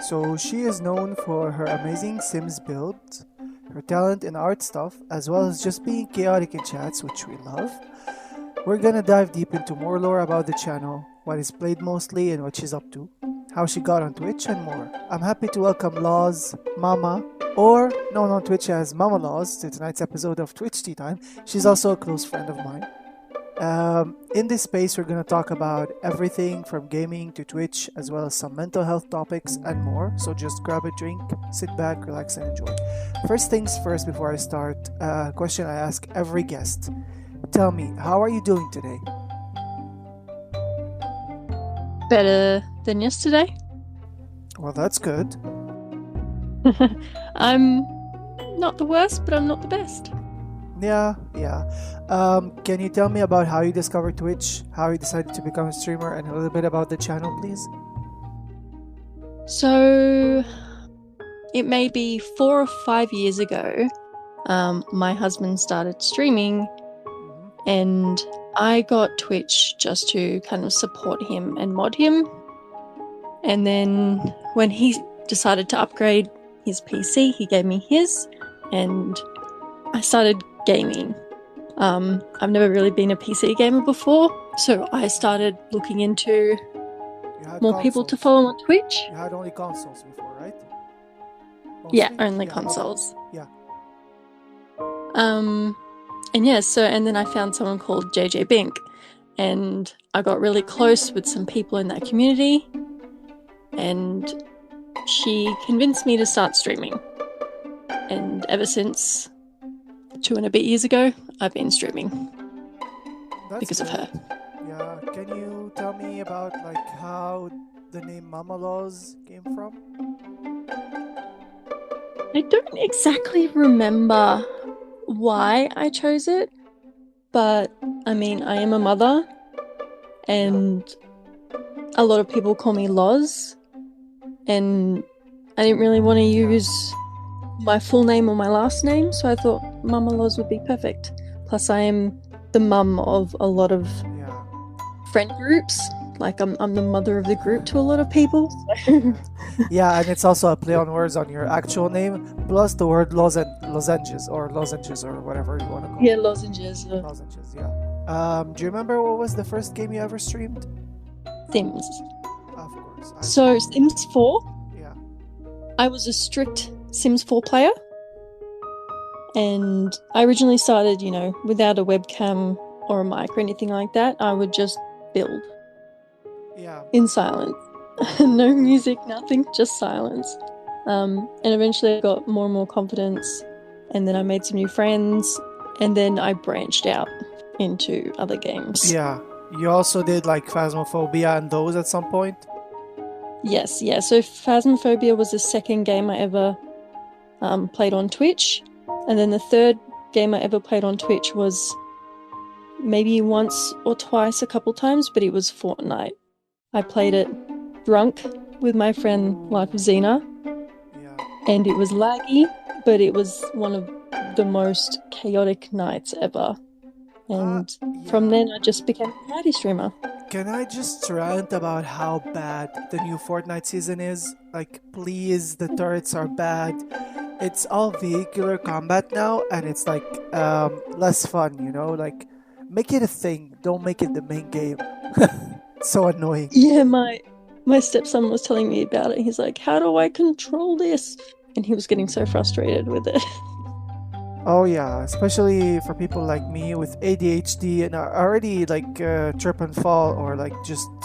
So she is known for her amazing Sims builds, her talent in art stuff, as well as just being chaotic in chats, which we love. We're gonna dive deep into more lore about the channel, what is played mostly and what she's up to, how she got on Twitch, and more. I'm happy to welcome Laws, Mama, or known on Twitch as Mammaloz, to tonight's episode of Twitch Tea Time. She's also a close friend of mine. In this space, we're going to talk about everything from gaming to Twitch, as well as some mental health topics and more. So just grab a drink, sit back, relax, and enjoy. First things first, before I start, a question I ask every guest. Tell me, how are you doing today? Better than yesterday. Well, that's good. I'm not the worst, but I'm not the best. Yeah. Can you tell me about how you discovered Twitch, how you decided to become a streamer, and a little bit about the channel, please? So, it may be 4 or 5 years ago, my husband started streaming, and I got Twitch just to kind of support him and mod him. And then when he decided to upgrade his PC, he gave me his, and I started gaming. I've never really been a PC gamer before, so I started looking into more people to follow on Twitch. You had only consoles before, right? Yeah, only consoles. Yeah. And then I found someone called JJ Bink, and I got really close with some people in that community, and she convinced me to start streaming. And ever since 2 and a bit years ago, I've been streaming. Because of her. Yeah, can you tell me about how the name Mammaloz came from? I don't exactly remember why I chose it, but I mean, I am a mother, and a lot of people call me Loz, and I didn't really want to use my full name or my last name, so I thought Mammaloz would be perfect. Plus, I am the mum of a lot of friend groups. Like, I'm the mother of the group to a lot of people. Yeah, and it's also a play on words on your actual name, plus the word lozenges or whatever you want to call it. Yeah, lozenges. Lozenges, yeah. Do you remember what was the first game you ever streamed? Sims. Of course. So, Sims 4? Yeah. I was a strict Sims 4 player. And I originally started, without a webcam or a mic or anything like that. I would just build. Yeah. In silence. No music, nothing, just silence. And eventually I got more and more confidence, and then I made some new friends, and then I branched out into other games. Yeah. You also did Phasmophobia and those at some point? Yes, yeah. So Phasmophobia was the second game I ever played on Twitch. And then the third game I ever played on Twitch was maybe once or twice, a couple times, but it was Fortnite. I played it drunk with my friend Life of Xena, and it was laggy, but it was one of the most chaotic nights ever. And from then I just became a party streamer. Can I just rant about how bad the new Fortnite season is? Please, the turrets are bad. It's all vehicular combat now, and it's less fun, make it a thing. Don't make it the main game. It's so annoying. Yeah, my stepson was telling me about it. He's like, how do I control this? And he was getting so frustrated with it. Oh yeah, especially for people like me with ADHD and are already trip and fall, or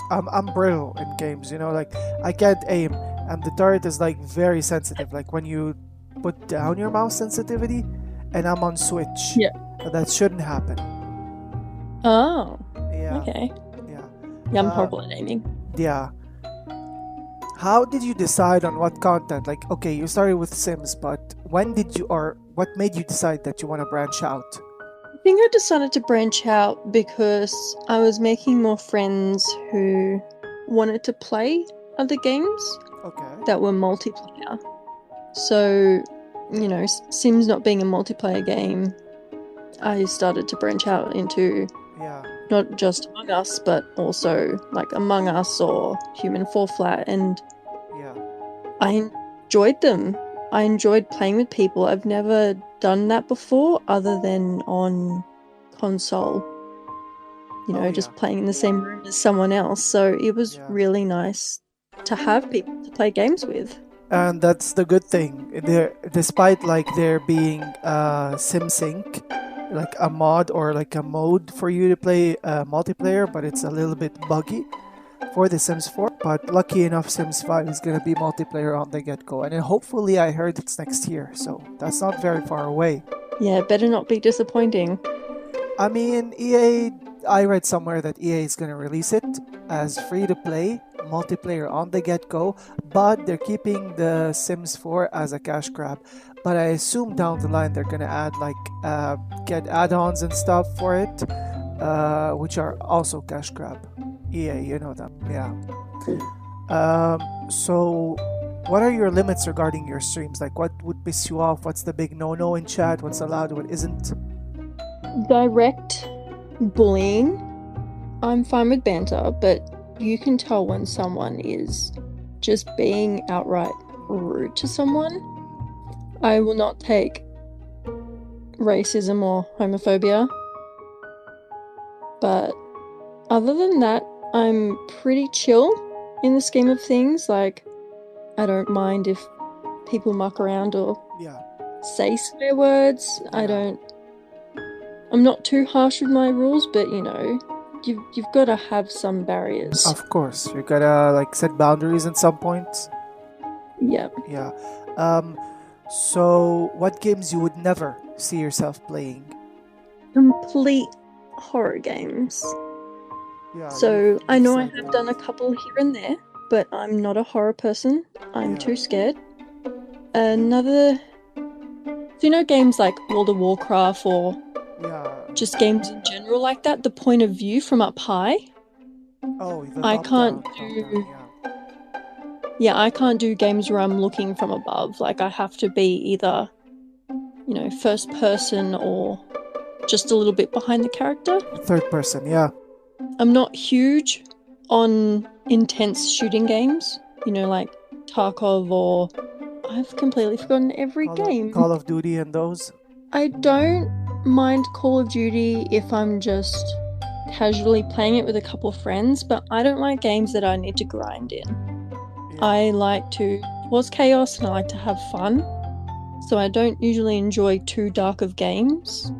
I'm brittle in games, I can't aim, and the turret is very sensitive. When you put down your mouse sensitivity, and I'm on Switch. Yeah. That shouldn't happen. Oh. Yeah. Okay. Yeah. Yeah, I'm horrible at aiming. Yeah. How did you decide on what content? Okay, you started with Sims, but when did you, or what made you decide that you want to branch out? I think I decided to branch out because I was making more friends who wanted to play other games that were multiplayer. So, Sims not being a multiplayer game, I started to branch out into not just Among Us, but also Among Us or Human Fall Flat, and I enjoyed them. I enjoyed playing with people. I've never done that before other than on console. You know, just playing in the same room as someone else. So it was really nice to have people to play games with. And that's the good thing. Despite like there being SimSync, like a mod or like a mode for you to play multiplayer, but it's a little bit buggy for the Sims 4. But lucky enough, Sims 5 is gonna be multiplayer on the get-go, and then hopefully I heard it's next year, so that's not very far away. Yeah, better not be disappointing. I mean, EA, I read somewhere that EA is going to release it as free to play multiplayer on the get-go, but they're keeping the Sims 4 as a cash grab. But I assume down the line they're going to add like get add-ons and stuff for it, which are also cash grab. EA, you know them, yeah. So what are your limits regarding your streams? Like, what would piss you off? What's the big no-no in chat? What's allowed? What isn't? Direct bullying. I'm fine with banter, but you can tell when someone is just being outright rude to someone. I will not take racism or homophobia. But other than that, I'm pretty chill in the scheme of things. Like, I don't mind if people muck around or say swear words. I'm not too harsh with my rules, but you know, you've got to have some barriers. Of course, you gotta like set boundaries at some point. Yeah. Yeah. So what games you would never see yourself playing? Complete horror games. Yeah. So I know I have done a couple here and there, but I'm not a horror person. I'm too scared. So you know games like World of Warcraft or just games in general like that, the point of view from up high. I can't do. I can't do games where I'm looking from above. Like, I have to be either, you know, first person or just a little bit behind the character. Third person, yeah. I'm not huge on intense shooting games, you know, like Tarkov or I've completely forgotten every game. Call of Duty and those. I don't mind Call of Duty if I'm just casually playing it with a couple of friends, but I don't like games that I need to grind in. I like to cause chaos and I like to have fun, so I don't usually enjoy too dark of games.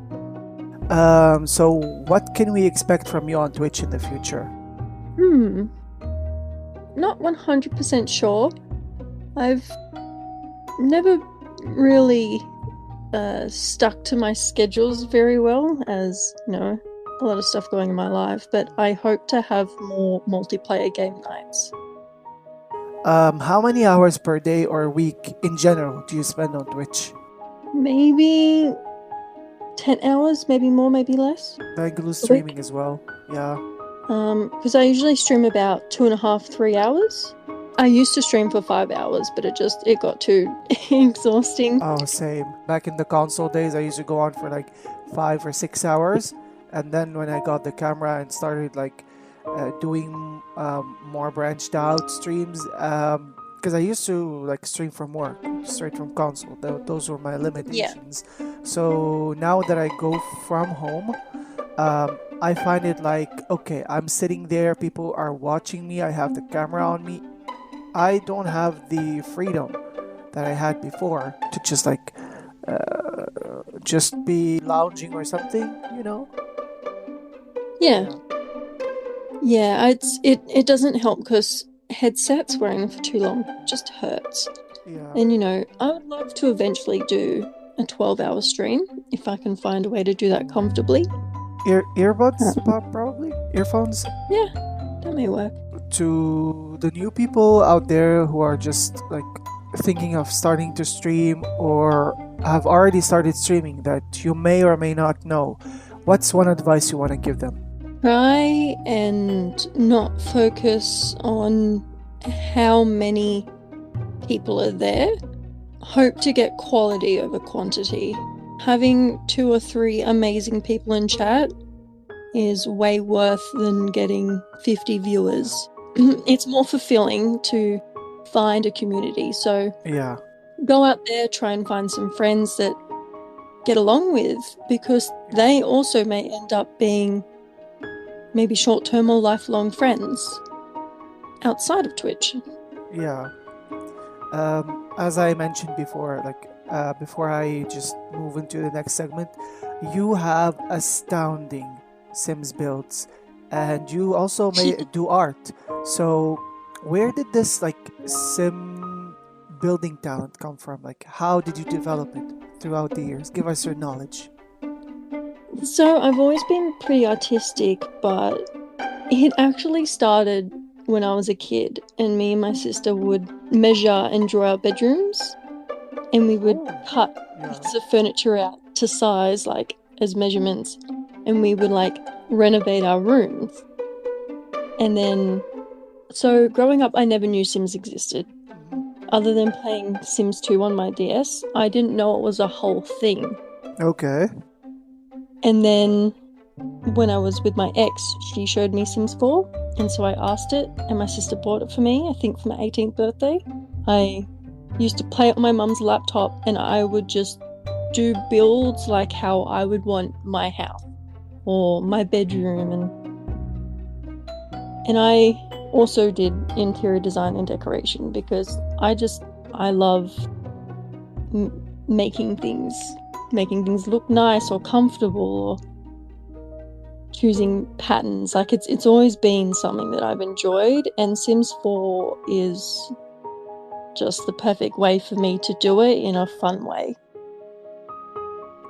So what can we expect from you on Twitch in the future? Not 100% sure. I've never really stuck to my schedules very well, as you know, a lot of stuff going in my life, but I hope to have more multiplayer game nights. How many hours per day or week in general do you spend on Twitch? Maybe 10 hours, maybe more, maybe less. I include streaming as well, yeah. Because I usually stream about 2.5, 3 hours. I used to stream for 5 hours, but it got too exhausting. Oh, same. Back in the console days, I used to go on for like 5 or 6 hours, and then when I got the camera and started like doing more branched out streams, because I used to like stream from work, straight from console. Those were my limitations. Yeah. So now that I go from home, I find it like, okay, I'm sitting there, people are watching me, I have the camera on me. I don't have the freedom that I had before to just like just be lounging or something, you know? Yeah, it doesn't help because headsets wearing them for too long just hurts. Yeah. And you know, I would love to eventually do a 12-hour stream if I can find a way to do that comfortably. Earbuds, probably? Earphones? Yeah, that may work. To the new people out there who are just like thinking of starting to stream or have already started streaming that you may or may not know, what's one advice you want to give them? Try and not focus on how many people are there. Hope to get quality over quantity. Having 2 or 3 amazing people in chat is way worth than getting 50 viewers. It's more fulfilling to find a community. So Yeah. go out there, try and find some friends that get along with, because they also may end up being maybe short-term or lifelong friends outside of Twitch. Yeah. As I mentioned before, before I just move into the next segment, you have astounding Sims builds, and you also may do art. So, where did this Sim building talent come from? Like, how did you develop it throughout the years? Give us your knowledge. So I've always been pretty artistic, but it actually started when I was a kid, and me and my sister would measure and draw our bedrooms, and we would cut pieces of furniture out to size, like as measurements, and we would renovate our rooms. And then, so growing up, I never knew Sims existed. Other than playing Sims 2 on my DS, I didn't know it was a whole thing. Okay. And then when I was with my ex, she showed me Sims 4, and so I asked it, and my sister bought it for me, I think for my 18th birthday. I used to play it on my mum's laptop, and I would just do builds like how I would want my house or my bedroom, and I also did interior design and decoration, because I love making things look nice or comfortable, or choosing patterns. It's always been something that I've enjoyed, and Sims 4 is just the perfect way for me to do it in a fun way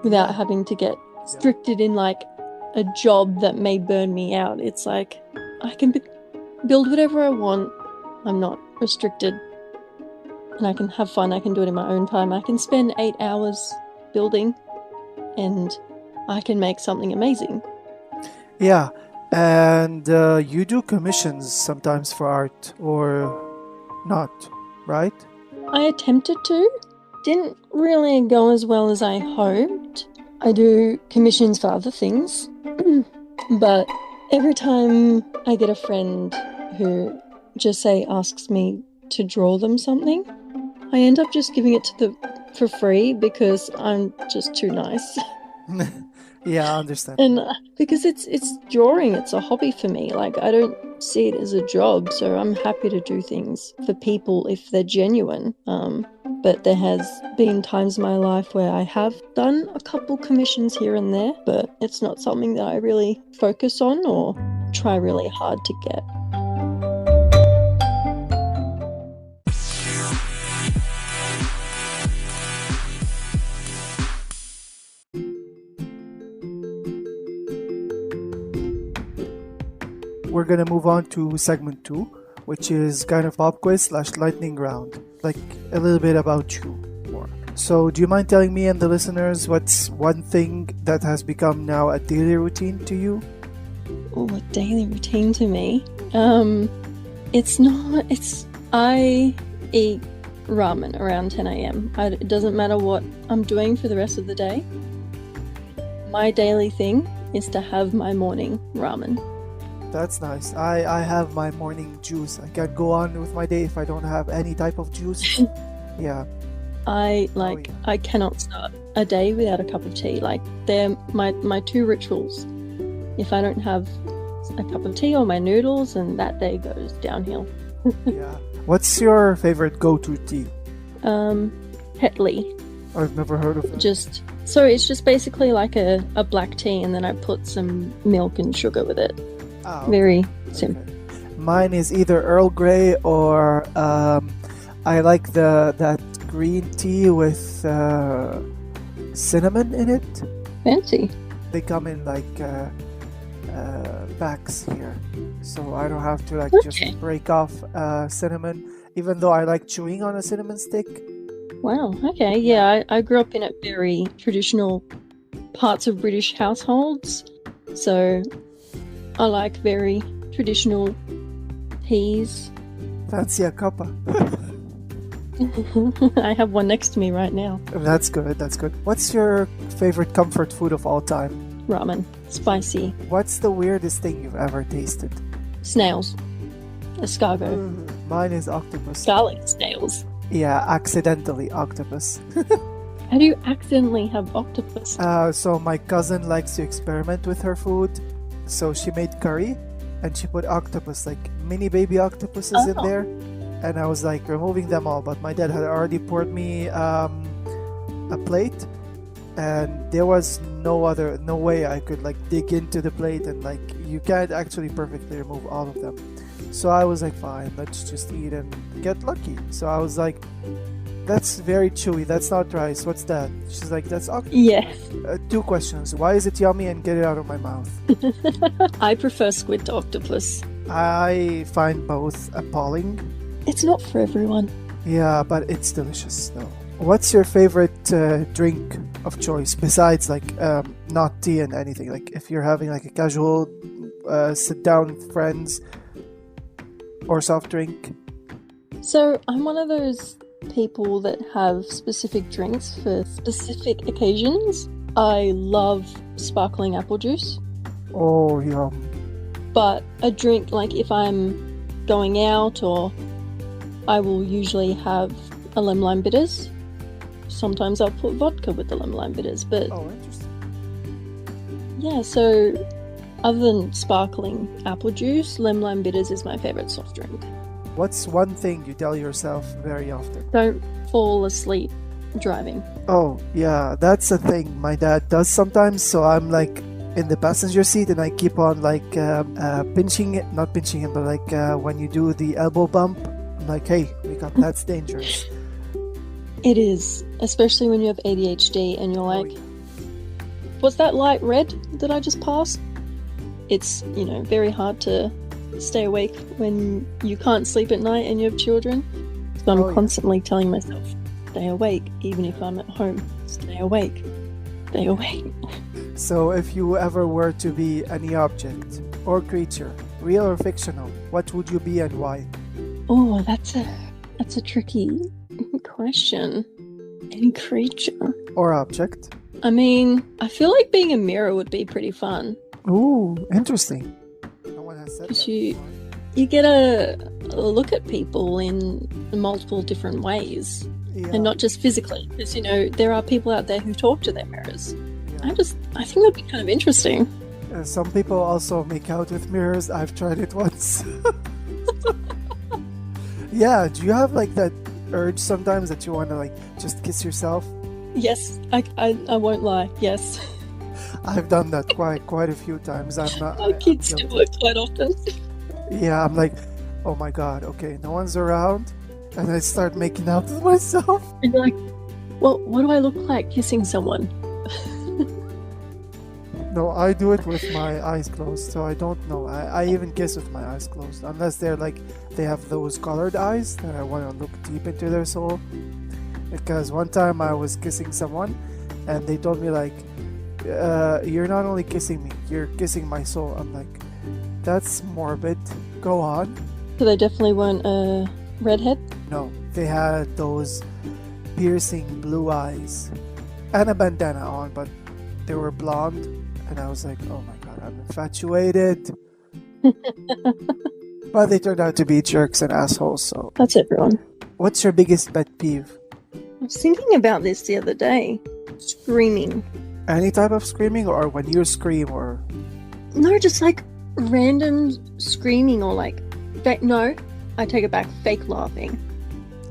without having to get restricted in a job that may burn me out. It's like I can build whatever I want. I'm not restricted, and I can have fun. I can do it in my own time. I can spend 8 hours building, and I can make something amazing. Yeah, and you do commissions sometimes for art, or not, right? I attempted to. Didn't really go as well as I hoped. I do commissions for other things, but every time I get a friend who just asks me to draw them something, I end up just giving it to them for free, because I'm just too nice. Yeah, I understand. And because it's drawing, it's a hobby for me. I don't see it as a job, so I'm happy to do things for people if they're genuine. But there has been times in my life where I have done a couple commissions here and there, but it's not something that I really focus on or try really hard to get. We're gonna move on to segment 2, which is kind of pop quiz / lightning round, like a little bit about you more. So do you mind telling me and the listeners what's one thing that has become now a daily routine to you? Oh, a daily routine to me? I eat ramen around 10 a.m. It doesn't matter what I'm doing for the rest of the day. My daily thing is to have my morning ramen. That's nice. I have my morning juice. I can't go on with my day if I don't have any type of juice. Yeah. I cannot start a day without a cup of tea. They're my two rituals. If I don't have a cup of tea or my noodles, and that day goes downhill. Yeah. What's your favorite go-to tea? Tetley. I've never heard of it. It's just basically like a black tea, and then I put some milk and sugar with it. Oh, very simple. Okay. Mine is either Earl Grey or I like that green tea with cinnamon in it. Fancy. They come in packs here, so I don't have to just break off cinnamon, even though I like chewing on a cinnamon stick. Wow. Okay. Yeah, I grew up in a very traditional parts of British households, so I like very traditional teas. Fancy a cuppa. I have one next to me right now. That's good. What's your favorite comfort food of all time? Ramen. Spicy. What's the weirdest thing you've ever tasted? Snails. Escargot. Mine is octopus. Garlic snails. Yeah, accidentally octopus. How do you accidentally have octopus? So my cousin likes to experiment with her food. So she made curry and she put octopus, like mini baby octopuses in there. And I was like removing them all, but my dad had already poured me a plate, and there was no way I could like dig into the plate, and like you can't actually perfectly remove all of them. So I was like, fine, let's just eat and get lucky. So I was like, that's very chewy, that's not rice, what's that? She's like, that's octopus. Yes. 2 questions: why is it yummy, and get it out of my mouth. I prefer squid to octopus. I find both appalling. It's not for everyone. Yeah, but it's delicious though. What's your favorite drink of choice besides like not tea and anything? Like if you're having like a casual sit down with friends, or soft drink? So I'm one of those people that have specific drinks for specific occasions. I love sparkling apple juice. Oh, yum. But a drink, like if I'm going out, or I will usually have a lemon bitters. Sometimes I'll put vodka with the lemon bitters, but Oh, interesting. yeah, so other than sparkling apple juice, lemon bitters is my favorite soft drink. What's one thing you tell yourself very often? Don't fall asleep driving. Oh, yeah, that's a thing my dad does sometimes. So I'm like in the passenger seat and I keep on like pinching it, not pinching him, but like when you do the elbow bump, I'm like, hey, wake up, that's dangerous. It is, especially when you have ADHD and you're like, Oh, yeah. was that light red that I just passed? It's, very hard to stay awake when you can't sleep at night and you have children. So I'm Oh, yeah. constantly telling myself, stay awake, even if I'm at home. Stay awake. Stay awake. So if you ever were to be any object or creature, real or fictional, what would you be and why? Oh, that's a tricky question. Any creature. Or object? I mean, I feel like being a mirror would be pretty fun. Ooh, interesting. No one has said Because that before. you get a look at people in multiple different ways. Yeah, And not just physically. Because, there are people out there who talk to their mirrors. yeah. I think that'd be kind of interesting. Some people also make out with mirrors. I've tried it once. Yeah, do you have like that urge sometimes that you want to like just kiss yourself? Yes, I won't lie. Yes. I've done that quite a few times. My kids I'm do guilty. it quite often. Yeah, I'm like, oh my god, okay, no one's around, and I start making out with myself. And you're like, well, what do I look like kissing someone? No, I do it with my eyes closed, so I don't know. I even kiss with my eyes closed, unless they're like, they have those colored eyes that I want to look deep into their soul. Because one time I was kissing someone, and they told me like, you're not only kissing me, you're kissing my soul. I'm like, that's morbid. Go on. So they definitely weren't a redhead? No, they had those piercing blue eyes and a bandana on, but they were blonde, and I was like, oh my god, I'm infatuated. But they turned out to be jerks and assholes, so. That's everyone. What's your biggest pet peeve? I was thinking about this the other day. Screaming. Any type of screaming, or when you scream, or. No, just like random screaming, or like, no, I take it back, fake laughing.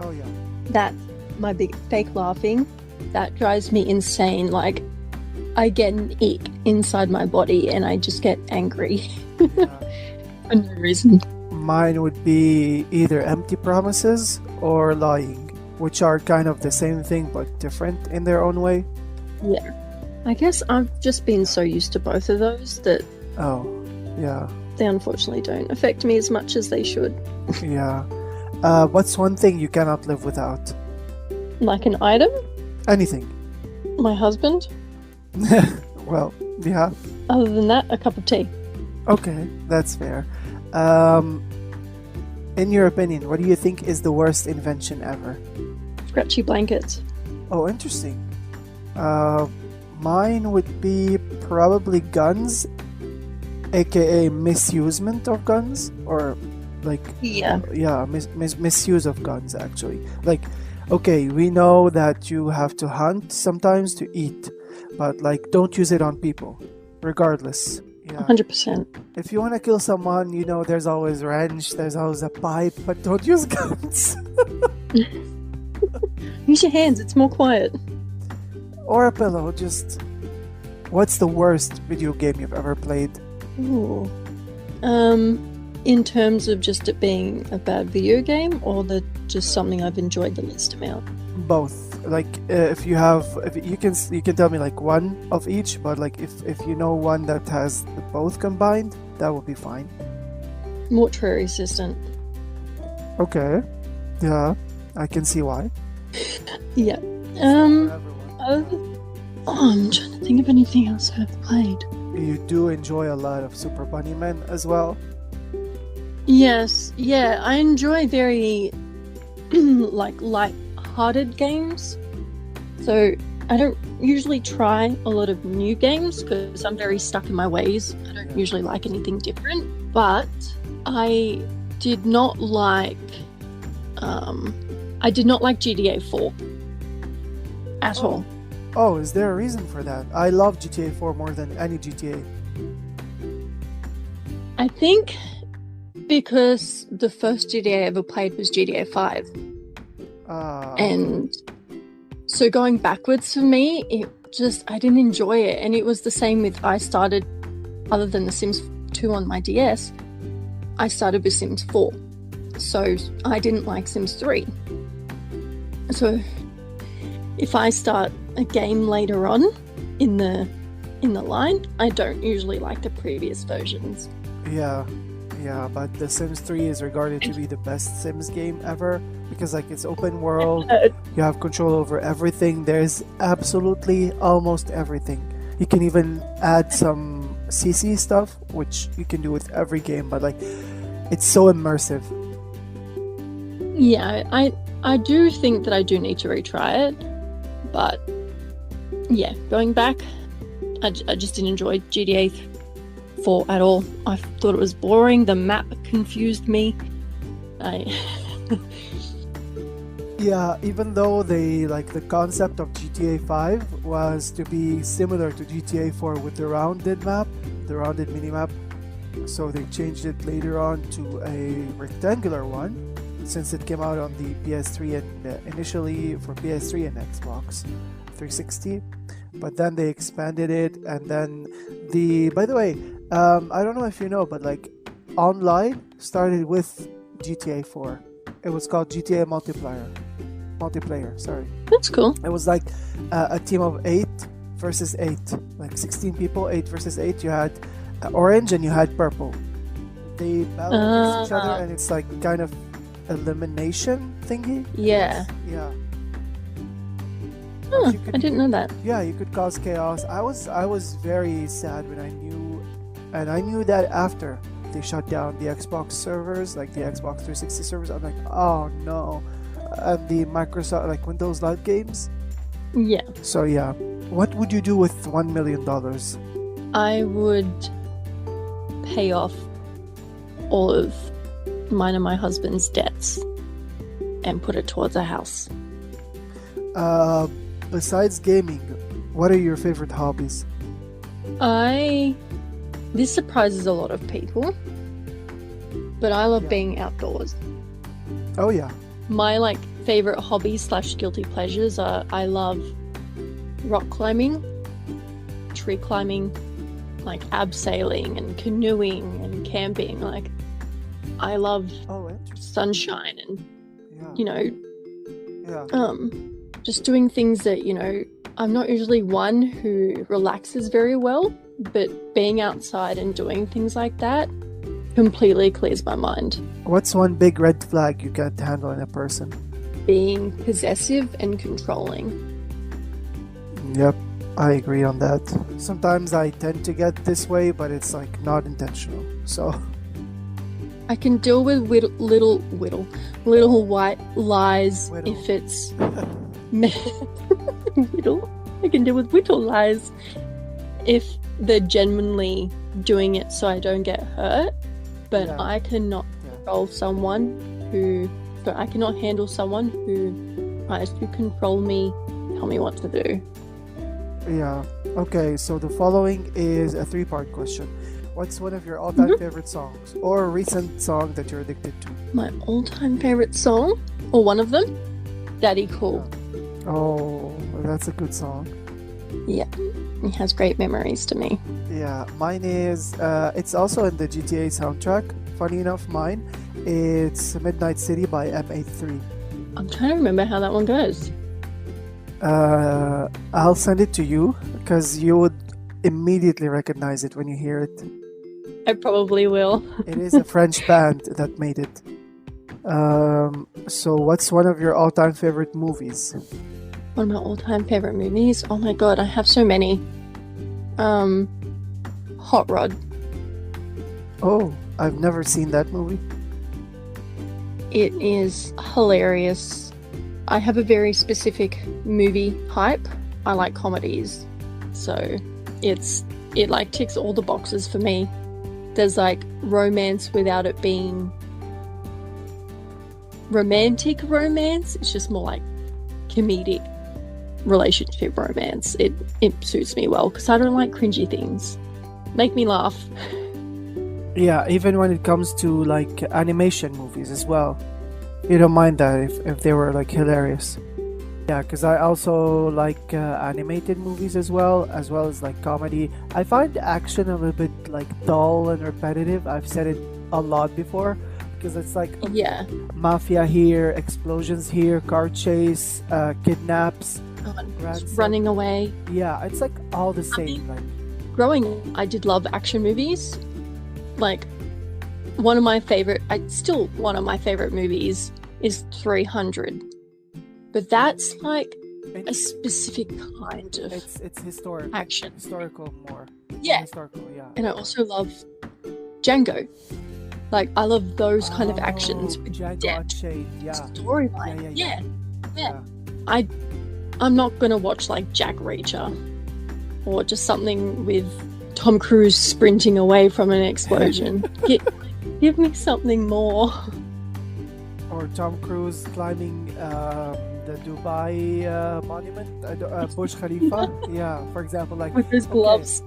Oh yeah. That's my big fake laughing. That drives me insane. Like, I get an ick inside my body and I just get angry Yeah. for no reason. Mine would be either empty promises or lying, which are kind of the same thing but different in their own way. Yeah. I guess I've just been so used to both of those that Oh, yeah, they unfortunately don't affect me as much as they should. yeah. What's one thing you cannot live without? Like an item, Anything. my husband. Well, yeah. Other than that, a cup of tea. Okay, that's fair. In your opinion, what do you think is the worst invention ever? Scratchy blankets. Oh, interesting. Mine would be probably guns, aka misusement of guns, or Like, Yeah. yeah, misuse of guns actually. Like, okay, we know that you have to hunt sometimes to eat, but like, don't use it on people, regardless. Yeah. 100%. If you want to kill someone, you know, there's always wrench, there's always a pipe, but don't use guns. Use your hands, it's more quiet. Or a pillow. Just, what's the worst video game you've ever played? Ooh. In terms of just it being a bad video game, or just something I've enjoyed the least amount? Both. Like, if you can tell me like one of each, but like if you know one that has both combined, that would be fine. Mortuary Assistant. Okay. Yeah, I can see why. Yeah. I'm trying to think of anything else I've played. You do enjoy a lot of Super Bunny Men as well. Yes, yeah, I enjoy very like light-hearted games. So I don't usually try a lot of new games because I'm very stuck in my ways. I don't usually like anything different. But I did not like GTA 4 at all. Oh, is there a reason for that? I love GTA 4 more than any GTA. I think because the first GTA I ever played was GTA 5. And so going backwards for me, I didn't enjoy it. And it was the same with, other than The Sims 2 on my DS, I started with Sims 4. So I didn't like Sims 3. So if I start a game later on in the line, I don't usually like the previous versions. Yeah, but The Sims 3 is regarded to be the best Sims game ever because like it's open world, you have control over everything. There's absolutely almost everything. You can even add some CC stuff, which you can do with every game, but like it's so immersive. Yeah, I do think that I do need to retry it, but yeah, going back, I just didn't enjoy GTA 4 at all. I thought it was boring. The map confused me. Yeah, even though the concept of GTA 5 was to be similar to GTA 4 with the rounded minimap, so they changed it later on to a rectangular one since it came out on the PS3 and initially for PS3 and Xbox 360, but then they expanded it. And then by the way, I don't know if you know, but like online started with GTA 4. It was called GTA multiplayer, sorry. That's cool. It was like a team of 8 versus 8, like 16 people, 8 versus 8. You had orange and you had purple. They battle against each other, and it's like kind of elimination thingy. Yeah. Yeah. Huh, I didn't know that. Yeah, you could cause chaos. I was very sad when I knew that after they shut down the Xbox servers, like the Xbox 360 servers. I'm like, oh no. And the Microsoft, like Windows Live games. Yeah. So yeah, what would you do with $1 million? I would pay off all of mine and my husband's debts and put it towards a house. Besides gaming, what are your favorite hobbies? This surprises a lot of people, but I love being outdoors. Oh yeah. My favorite hobbies / guilty pleasures are I love rock climbing, tree climbing, abseiling and canoeing and camping. I love sunshine and just doing things that I'm not usually one who relaxes very well, but being outside and doing things like that completely clears my mind. What's one big red flag you can't handle in a person? Being possessive and controlling. Yep, I agree on that. Sometimes I tend to get this way, but it's not intentional. So I can deal with little white lies if it's whittle. I can deal with whittle lies if they're genuinely doing it so I don't get hurt. But I cannot control someone who, so I cannot handle someone who tries to control me, tell me what to do. Yeah. Okay, so the following is a three-part question. What's one of your all-time favorite songs or a recent song that you're addicted to? My all-time favorite song, or one of them, Daddy Cool. Oh, that's a good song. Yeah, it has great memories to me. Yeah, mine is, it's also in the GTA soundtrack. Funny enough, mine, it's Midnight City by M83. I'm trying to remember how that one goes. I'll send it to you because you would immediately recognize it when you hear it. I probably will. It is a French band that made it. So what's one of your all-time favorite movies? One of my all-time favorite movies? Oh my god, I have so many. Hot Rod. Oh, I've never seen that movie. It is hilarious. I have a very specific movie type. I like comedies. So it like ticks all the boxes for me. There's like romance without it being romantic romance. It's just more like comedic relationship romance. It suits me well because I don't like cringy things. Make me laugh. Yeah, even when it comes to like animation movies as well. You don't mind that if they were like hilarious. Yeah, because I also like animated movies as well as like comedy. I find action a little bit like dull and repetitive. I've said it a lot before because it's like Yeah. mafia here, explosions here, car chase, kidnaps, ransom. Running away. Yeah, it's like all the same. Like Growing up, I did love action movies. Like, one of my favorite movies is 300. But that's like a specific kind of it's historical. action. Historical more. Yeah. Historical, yeah. And I also love Django. Like, I love those kind of actions with Django depth, Unchained, yeah. storyline. Yeah. Yeah. I'm not gonna watch like Jack Reacher or just something with Tom Cruise sprinting away from an explosion. Give me something more. Or Tom Cruise climbing the Dubai monument, Burj Khalifa. Yeah, for example, like With his gloves.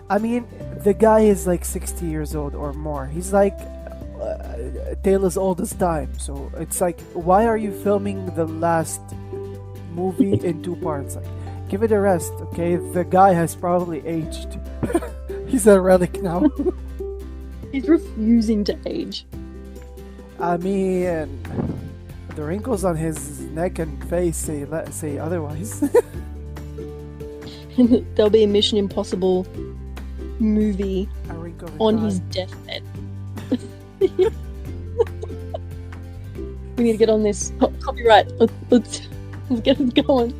I mean, the guy is like 60 years old or more. He's like tale as old as time. So it's like, why are you filming the last movie in two parts? Like, give it a rest, okay? The guy has probably aged. He's a relic now. He's refusing to age. I mean, the wrinkles on his neck and face say otherwise. There'll be a Mission Impossible movie A wrinkle in on time. his deathbed. We need to get on this. Copyright. Let's get it going.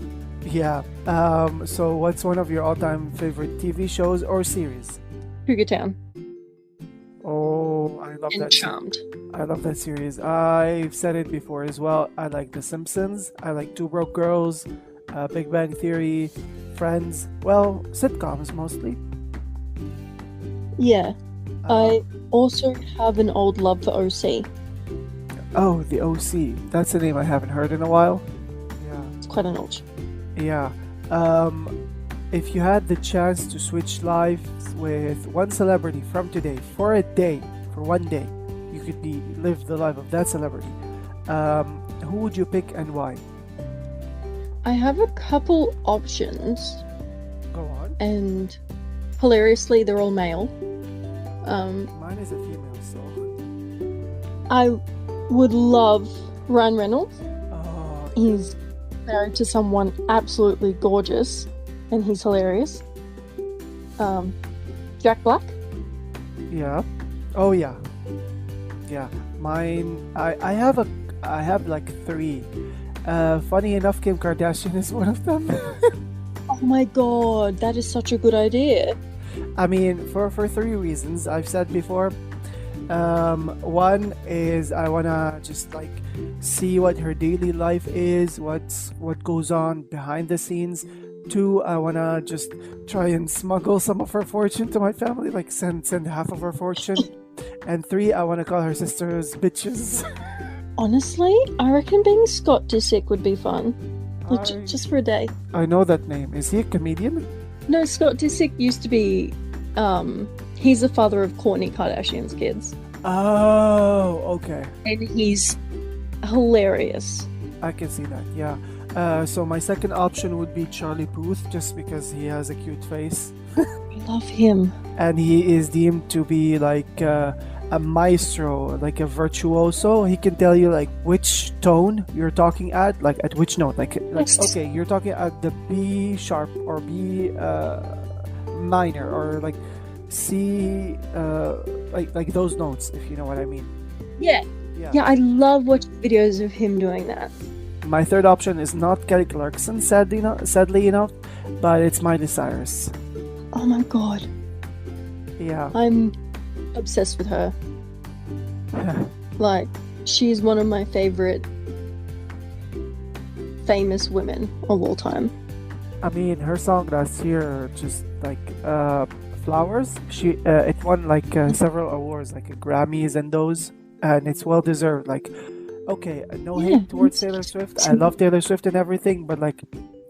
Yeah. So what's one of your all-time favorite TV shows or series? Cougar Town. Oh, I love And that. Charmed. I love that series. I've said it before as well. I like The Simpsons. I like Two Broke Girls, Big Bang Theory, Friends. Well, sitcoms mostly. Yeah. Uh, I also have an old love for OC. Oh, the OC. That's a name I haven't heard in a while. Yeah. It's quite an old show. Yeah. If you had the chance to switch lives with one celebrity from today for a day, for one day, you could live the life of that celebrity. Who would you pick and why? I have a couple options, Go on. and hilariously, they're all male. Mine is a female, so. I would love Ryan Reynolds. Oh, He's married to someone absolutely gorgeous, and he's hilarious. Jack Black. yeah. Oh, yeah. Yeah. Mine. I have like three. Funny enough, Kim Kardashian is one of them. Oh my god, that is such a good idea. I mean, for three reasons I've said before. One is I wanna just like see what her daily life is, what goes on behind the scenes. Two, I wanna just try and smuggle some of her fortune to my family, like send half of her fortune. And 3, I want to call her sisters bitches. Honestly, I reckon being Scott Disick would be fun. Like, I- just for a day. I know that name. Is he a comedian? No, Scott Disick used to be, he's the father of Kourtney Kardashian's kids. Oh, okay. And he's hilarious. I can see that, yeah. So my second option would be Charlie Puth, just because he has a cute face. I love him. And he is deemed to be like a maestro, like a virtuoso. He can tell you like which tone you're talking at, like at which note. Like okay, you're talking at the B sharp or B minor or like C, like those notes, if you know what I mean. Yeah. Yeah, I love watching videos of him doing that. My third option is not Kelly Clarkson, sadly enough, but it's Miley Cyrus. Oh my god. Yeah. I'm obsessed with her. Like, she's one of my favorite famous women of all time. I mean, her song last year, just like Flowers, it won like several awards, like Grammys and those, and it's well deserved. Like, okay, no hate towards Taylor Swift. I love Taylor Swift and everything, but like,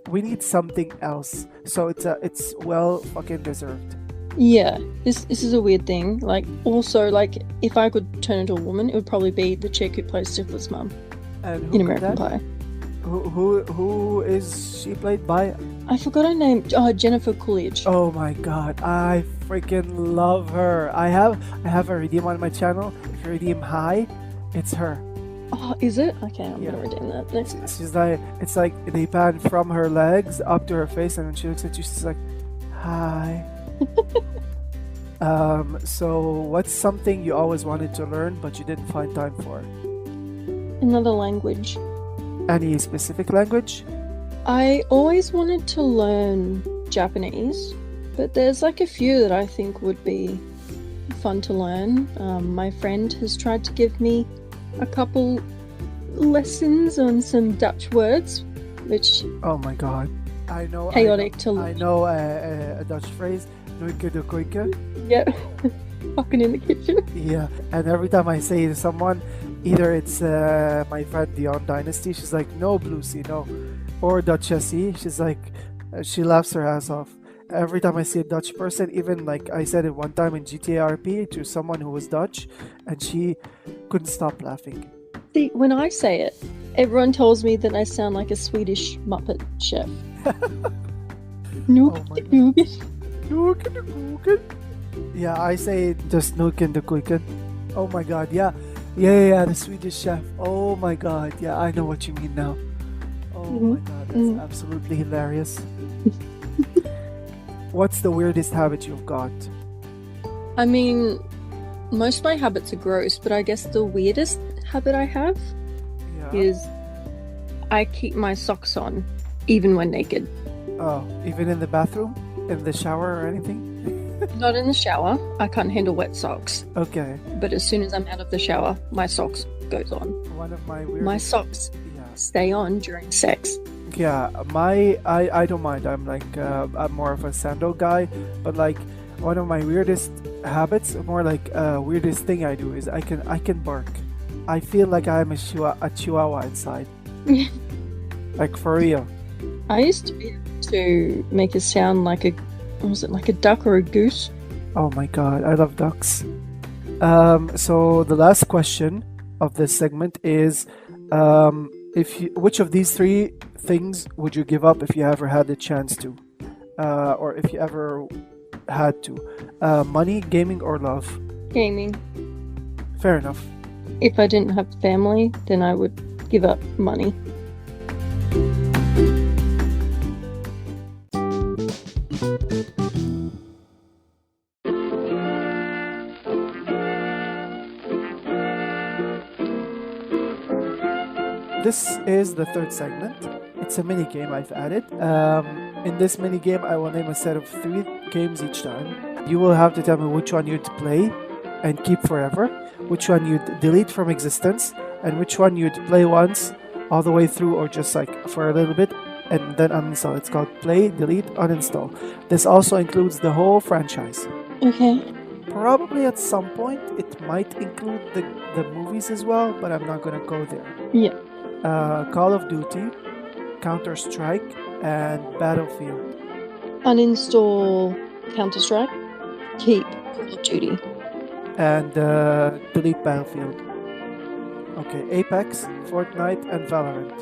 we need something else. So it's well fucking deserved. Yeah, this is a weird thing. Like, also, like, if I could turn into a woman, it would probably be the chick who plays Stifler's mum in American Pie. Who is she played by? I forgot her name. Jennifer Coolidge. Oh my god, I freaking love her. I have a redeem on my channel. If you redeem hi, it's her. Oh, is it? Okay, I'm gonna redeem that next. She's like, it's like they pan from her legs up to her face, and when she looks at you, she's like, hi. So what's something you always wanted to learn but you didn't find time for? Another language. Any specific language? I always wanted to learn Japanese, but there's like a few that I think would be fun to learn. My friend has tried to give me a couple lessons on some Dutch words, which oh my god, I know chaotic to learn. I know a Dutch phrase, "Nooike de koike." Yeah, fucking in the kitchen. Yeah, and every time I say to someone, either it's my friend Dion Dynasty, she's like, no Bluesy, no, or Duchessy, she's like, she laughs her ass off. Every time I see a Dutch person, even like I said it one time in GTA RP to someone who was Dutch, and she couldn't stop laughing. See, when I say it, everyone tells me that I sound like a Swedish Muppet chef. Yeah, I say just Nooken de Kuiken. Oh my god, yeah, the Swedish chef. Oh my god, yeah, I know what you mean now. Oh my god, that's absolutely hilarious. What's the weirdest habit you've got? I mean, most of my habits are gross, but I guess the weirdest habit I have is I keep my socks on, even when naked. Oh, even in the bathroom? In the shower or anything? Not in the shower. I can't handle wet socks. Okay. But as soon as I'm out of the shower, my socks goes on. One of my weirdest... My socks stay on during sex. Yeah, I don't mind. I'm like I'm more of a sandal guy, but like one of my weirdest habits, more like weirdest thing I do is I can bark. I feel like I'm a chihuahua inside. Like for real. I used to be able to make a sound like a duck or a goose? Oh my god, I love ducks. So the last question of this segment is, which of these three things would you give up if you ever had the chance to, or if you ever had to? Money, gaming, or love? Gaming. Fair enough. If I didn't have family, then I would give up money. This is the third segment. It's a mini game I've added. In this mini game, I will name a set of 3 games each time. You will have to tell me which one you'd play and keep forever, which one you'd delete from existence, and which one you'd play once all the way through or just like for a little bit and then uninstall. It's called Play, Delete, Uninstall. This also includes the whole franchise. Okay. Probably at some point it might include the movies as well, but I'm not gonna go there. Yeah. Call of Duty, Counter-Strike, and Battlefield. Uninstall Counter-Strike. Keep Call of Duty. And delete Battlefield. Okay, Apex, Fortnite, and Valorant.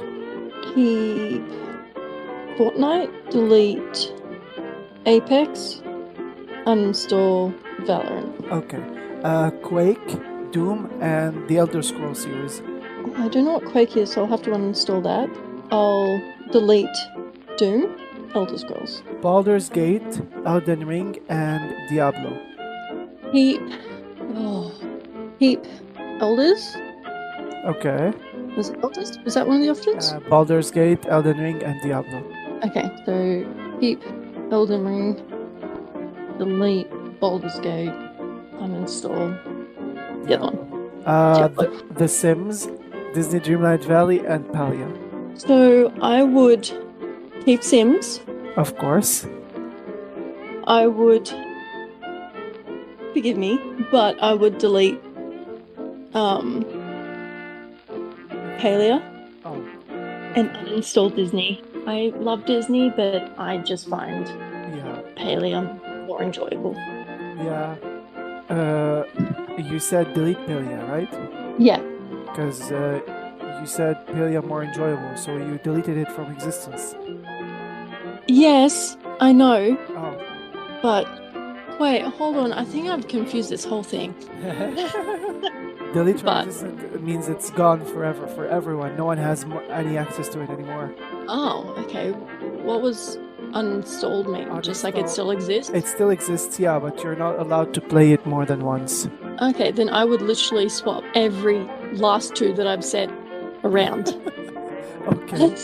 Keep Fortnite. Delete Apex. Uninstall Valorant. Okay. Quake, Doom, and the Elder Scrolls series. I don't know what Quake is, so I'll have to uninstall that. I'll delete Doom, Elder Scrolls. Baldur's Gate, Elden Ring, and Diablo. Keep Elders. Okay. Was it Elders? Was that one of the options? Baldur's Gate, Elden Ring, and Diablo. Okay, so keep Elden Ring, delete Baldur's Gate, uninstall the other one. The Sims, Disney Dreamlight Valley, and Palia. So I would keep Sims. Of course. I would, forgive me, but I would delete Palia Oh. and uninstall Disney. I love Disney, but I just find Yeah. Palia more enjoyable. Yeah. You said delete Palia, right? Yeah. Because you said Palia more enjoyable, so you deleted it from existence. Yes, I know, Oh. but wait, hold on. I think I've confused this whole thing. Delete from But- existence means it's gone forever for everyone. No one has any access to it anymore. Oh, okay. What was uninstalled mean? Just like it Uninstall- still exists? It still exists, yeah, but you're not allowed to play it more than once. Okay, then I would literally swap every last two that I've said around. Okay.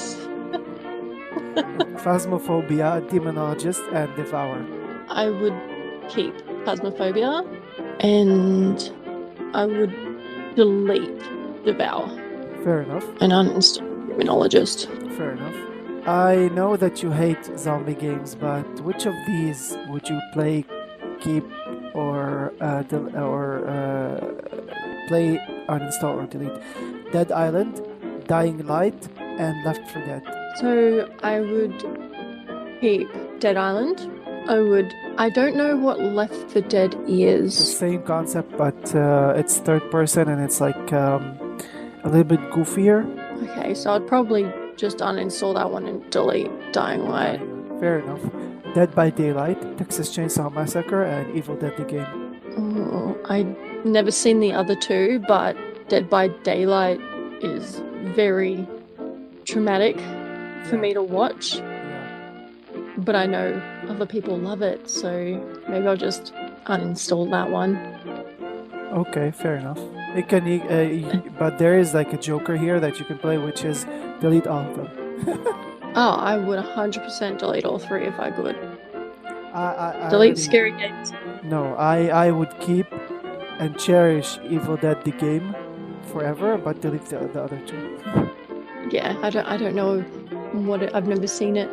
Phasmophobia, Demonologist, and Devour. I would keep Phasmophobia and I would delete Devour Fair enough. and uninstall Demonologist. Fair enough. I know that you hate zombie games, but which of these would you play, keep, or play, uninstall, or delete? Dead Island, Dying Light, and Left 4 Dead. So I would keep Dead Island. I don't know what Left 4 Dead The is. same concept, but it's third person and it's like a little bit goofier. Okay, so I'd probably just uninstall that one and delete Dying Light. Fair enough. Dead by Daylight, Texas Chainsaw Massacre, and Evil Dead the Game. Oh, I've never seen the other two, but Dead by Daylight is very traumatic for me to watch. Yeah. But I know other people love it, so maybe I'll just uninstall that one. Okay, fair enough. It can, but there is like a joker here that you can play, which is delete all of them. Oh, I would 100% delete all three if I could. I Delete already- scary games. No, I would keep and cherish Evil Dead the game forever, but delete the other two. Yeah, I don't know what I've never seen it.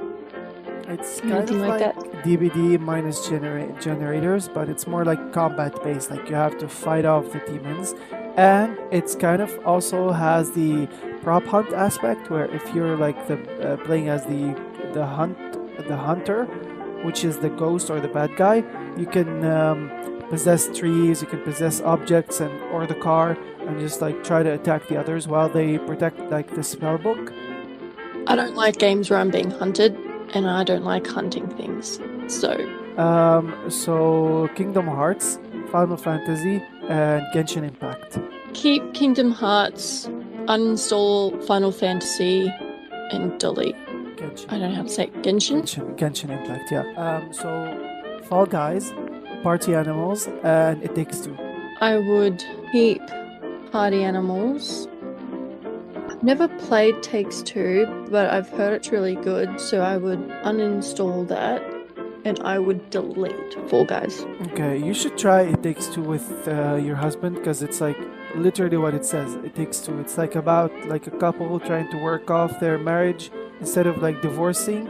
It's kind Anything of like like that? DBD minus generators, but it's more like combat based. Like you have to fight off the demons, and it's kind of also has the prop hunt aspect, where if you're like the playing as the hunter, which is the ghost or the bad guy, you can possess trees, you can possess objects and or the car, and just like try to attack the others while they protect like the spell book. I don't like games where I'm being hunted, and I don't like hunting things. So, So Kingdom Hearts, Final Fantasy, and Genshin Impact. keep Kingdom Hearts, uninstall Final Fantasy, and delete. Genshin. I don't know how to say it. Genshin? Genshin Impact, yeah. So Fall Guys, Party Animals, and It Takes Two. I would keep Party Animals. I've never played Takes Two, but I've heard it's really good, so I would uninstall that and I would delete Fall Guys. Okay, you should try It Takes Two with your husband, because it's like literally what it says. It Takes Two. It's like about like a couple trying to work off their marriage. Instead of like divorcing,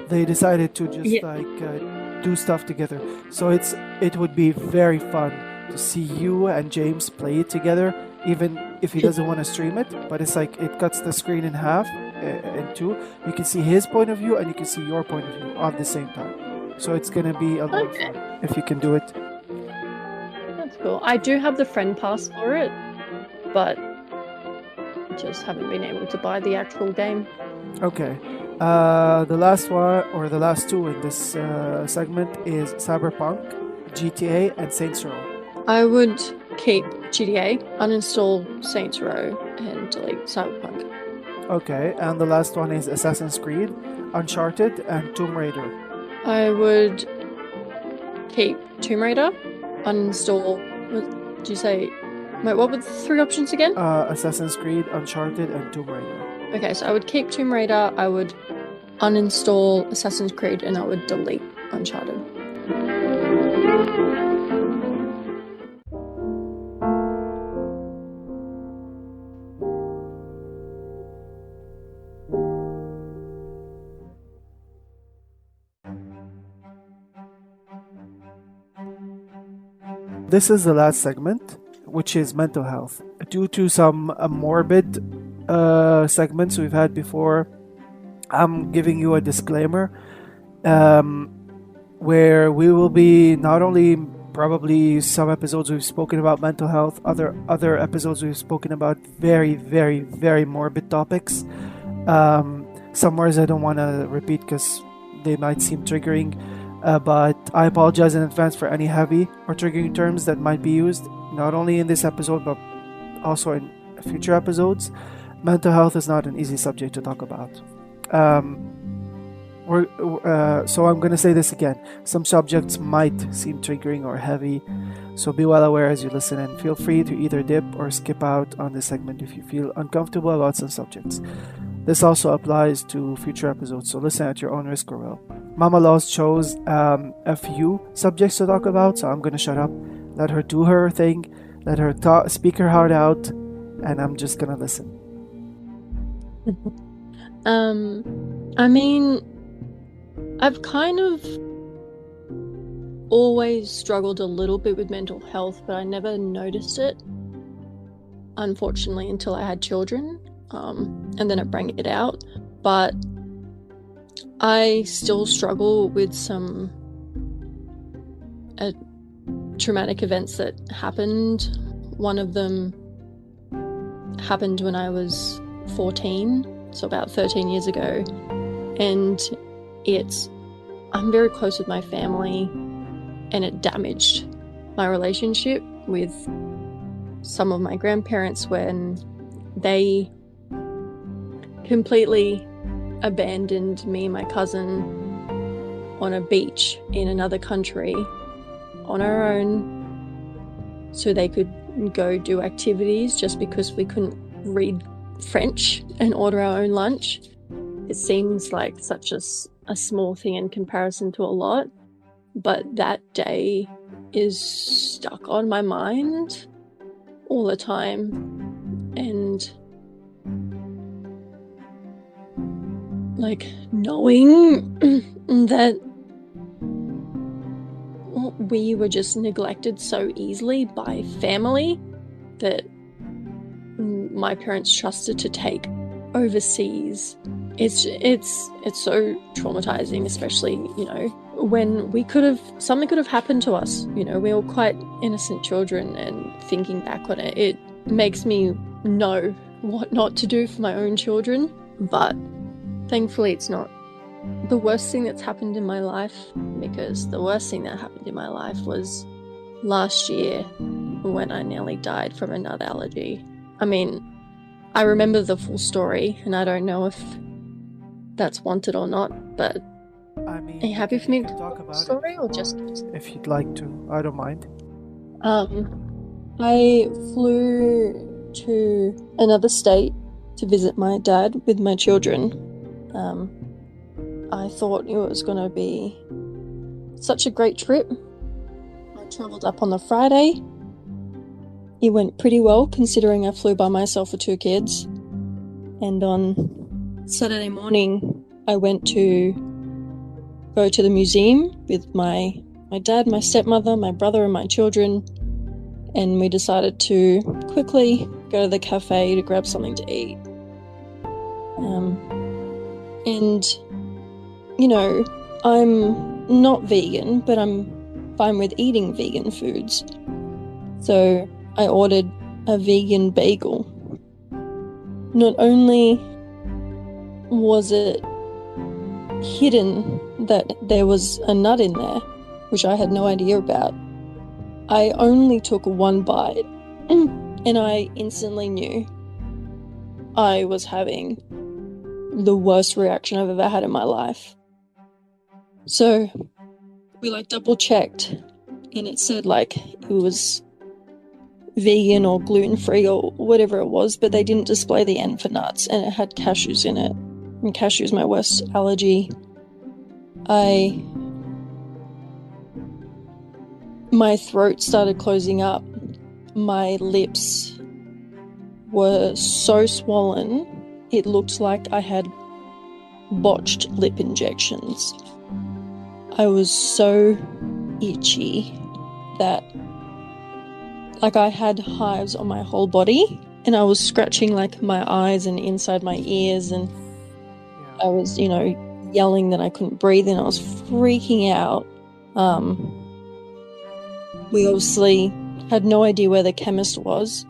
they decided to just Yeah. like do stuff together. So it would be very fun to see you and James play it together, even if he doesn't want to stream it. But it's like it cuts the screen in half, in two. You can see his point of view and you can see your point of view at the same time. So it's gonna be a lot of fun if you can do it. That's cool. I do have the friend pass for it, but just haven't been able to buy the actual game. Okay. The last one, or the last two in this segment, is Cyberpunk, GTA, and Saints Row. I would keep GTA, uninstall Saints Row, and delete Cyberpunk. Okay, and the last one is Assassin's Creed, Uncharted, and Tomb Raider. I would keep Tomb Raider, uninstall. What did you say? Wait, what were the three options again? Assassin's Creed, Uncharted, and Tomb Raider. Okay, so I would keep Tomb Raider, I would uninstall Assassin's Creed, and I would delete Uncharted. This is the last segment, which is mental health. Due to some morbid segments we've had before, I'm giving you a disclaimer where we will be not only probably some episodes we've spoken about mental health, other episodes we've spoken about very, very, very morbid topics. Some words I don't want to repeat because they might seem triggering. But I apologize in advance for any heavy or triggering terms that might be used, not only in this episode, but also in future episodes. Mental health is not an easy subject to talk about. So I'm going to say this again. Some subjects might seem triggering or heavy, so be well aware as you listen, and feel free to either dip or skip out on this segment if you feel uncomfortable about some subjects. This also applies to future episodes, so listen at your own risk or will. Mammaloz chose a few subjects to talk about, so I'm going to shut up, let her do her thing, let her speak her heart out, and I'm just going to listen. I mean, I've kind of always struggled a little bit with mental health, but I never noticed it, unfortunately, until I had children. And then it brought it out. But I still struggle with some traumatic events that happened. One of them happened when I was 14, so about 13 years ago. And I'm very close with my family, and it damaged my relationship with some of my grandparents when they completely abandoned me and my cousin on a beach in another country on our own so they could go do activities just because we couldn't read French and order our own lunch. It seems like such a small thing in comparison to a lot, but that day is stuck on my mind all the time. And like knowing that we were just neglected so easily by family that my parents trusted to take overseas. It's so traumatizing, especially, when something could have happened to us. We were quite innocent children, and thinking back on it, it makes me know what not to do for my own children. But thankfully it's not the worst thing that's happened in my life, because the worst thing that happened in my life was last year when I nearly died from a nut allergy. I mean, I remember the full story, and I don't know if that's wanted or not, but I mean, are you happy for me to talk about the story, or just if you'd like to? I don't mind. I flew to another state to visit my dad with my children. I thought it was going to be such a great trip. I travelled up on the Friday. It went pretty well, considering I flew by myself with 2 kids. And on Saturday morning, I went to go to the museum with my dad, my stepmother, my brother, and my children. and we decided to quickly go to the cafe to grab something to eat. And, you know, I'm not vegan, but I'm fine with eating vegan foods. So I ordered a vegan bagel. Not only was it hidden that there was a nut in there, which I had no idea about, I only took one bite and I instantly knew I was having the worst reaction I've ever had in my life. So we double checked, and it said it was vegan or gluten-free or whatever it was, but they didn't display the N for nuts, and it had cashews in it. And cashews my worst allergy. My throat started closing up. My lips were so swollen, it looked like I had botched lip injections. I was so itchy that I had hives on my whole body, and I was scratching my eyes and inside my ears, and I was, yelling that I couldn't breathe, and I was freaking out. We obviously had no idea where the chemist was.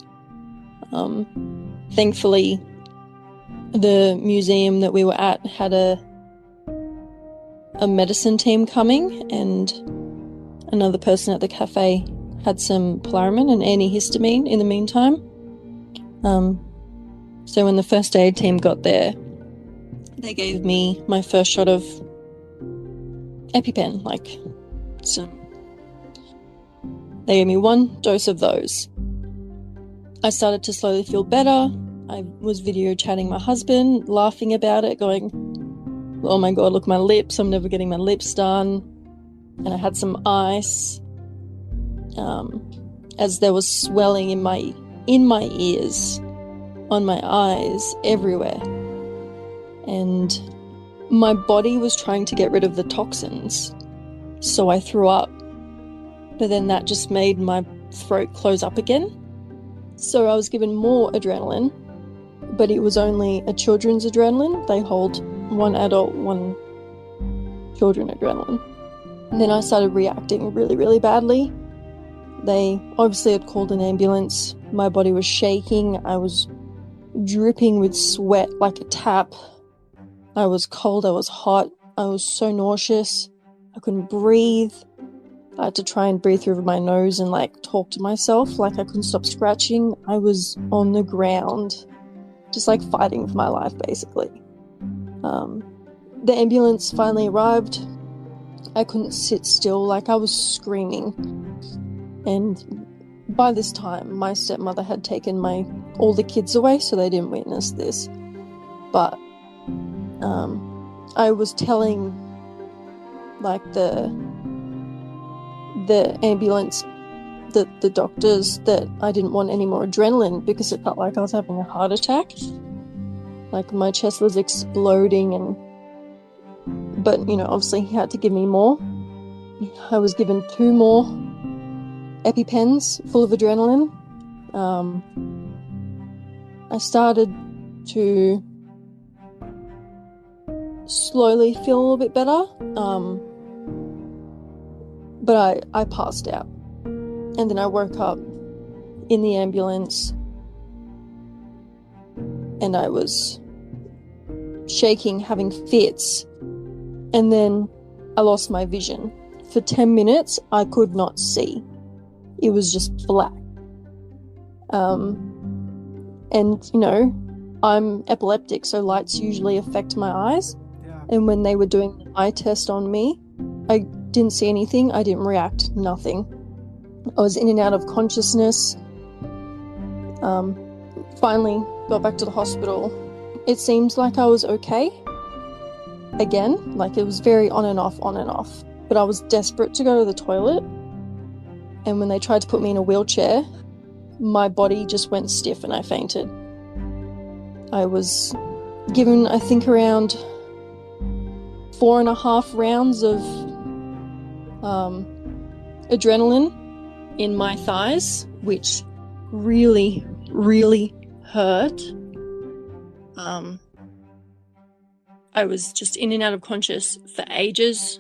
Thankfully, the museum that we were at had a medicine team coming, and another person at the cafe had some Polaramine and antihistamine in the meantime. So when the first aid team got there, they gave me my first shot of EpiPen, they gave me one dose of those. I started to slowly feel better. I was video chatting my husband, laughing about it, going, oh my God, look at my lips, I'm never getting my lips done. And I had some ice, as there was swelling in my ears, on my eyes, everywhere. And my body was trying to get rid of the toxins, so I threw up. But then that just made my throat close up again. So I was given more adrenaline, but it was only a children's adrenaline. They hold one adult, one children adrenaline. And then I started reacting really, really badly. They obviously had called an ambulance. My body was shaking. I was dripping with sweat like a tap. I was cold. I was hot. I was so nauseous. I couldn't breathe. I had to try and breathe through my nose and talk to myself. I couldn't stop scratching. I was on the ground, just fighting for my life, basically. The ambulance finally arrived. I couldn't sit still. I was screaming. And by this time, my stepmother had taken all the kids away, so they didn't witness this. But I was telling the ambulance, the doctors, that I didn't want any more adrenaline because it felt like I was having a heart attack. My chest was exploding, but obviously he had to give me more. I was given 2 more EpiPens full of adrenaline. I started to slowly feel a little bit better, but I passed out. And then I woke up in the ambulance, and I was shaking, having fits, and then I lost my vision. For 10 minutes, I could not see. It was just black. And, I'm epileptic, so lights usually affect my eyes. Yeah. And when they were doing the eye test on me, I didn't see anything. I didn't react, nothing. I was in and out of consciousness. Finally got back to the hospital. It seemed like I was okay. Again, it was very on and off. But I was desperate to go to the toilet. And when they tried to put me in a wheelchair, my body just went stiff and I fainted. I was given, I think, around 4.5 rounds of adrenaline in my thighs, which really, really hurt. I was just in and out of conscious for ages.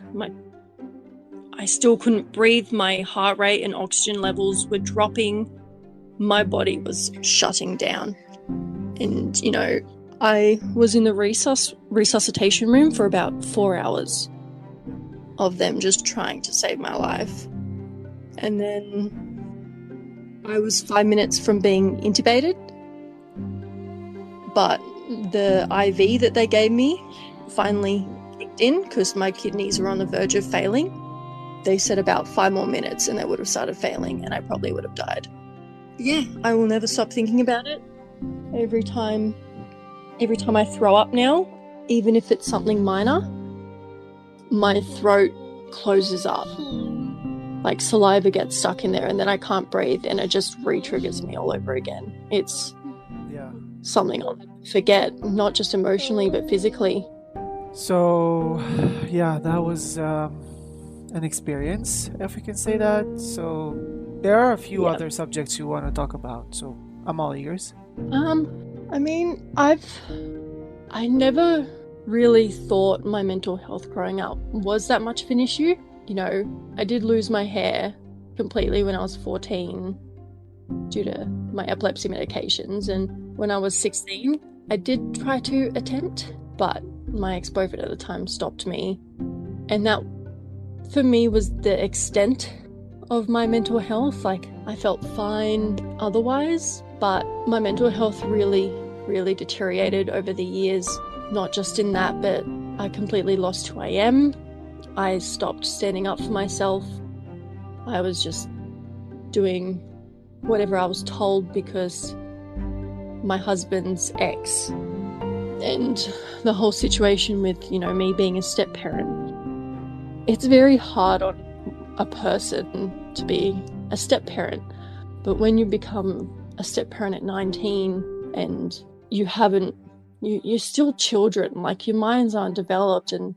I still couldn't breathe. My heart rate and oxygen levels were dropping. My body was shutting down. And, you know, I was in the resuscitation room for about 4 hours of them just trying to save my life. And then I was 5 minutes from being intubated. But the IV that they gave me finally kicked in because my kidneys were on the verge of failing. They said about 5 more minutes and they would have started failing and I probably would have died. Yeah, I will never stop thinking about it. Every time I throw up now, even if it's something minor, my throat closes up. Like saliva gets stuck in there and then I can't breathe and it just re-triggers me all over again. It's something I'll never forget, not just emotionally but physically. So, yeah, that was an experience, if we can say that. So, there are a few other subjects you want to talk about, so I'm all ears. I mean, I never really thought my mental health growing up was that much of an issue. You know, I did lose my hair completely when I was 14 due to my epilepsy medications, and when I was 16, I did try to attempt, but my ex-boyfriend at the time stopped me, and that for me was the extent of my mental health. Like, I felt fine otherwise, but my mental health really, really deteriorated over the years. Not just in that, but I completely lost who I am. I stopped standing up for myself. I was just doing whatever I was told because my husband's ex and the whole situation with, you know, me being a step parent. It's very hard on a person to be a step parent, but when you become a step parent at 19 and you're still children, like your minds aren't developed and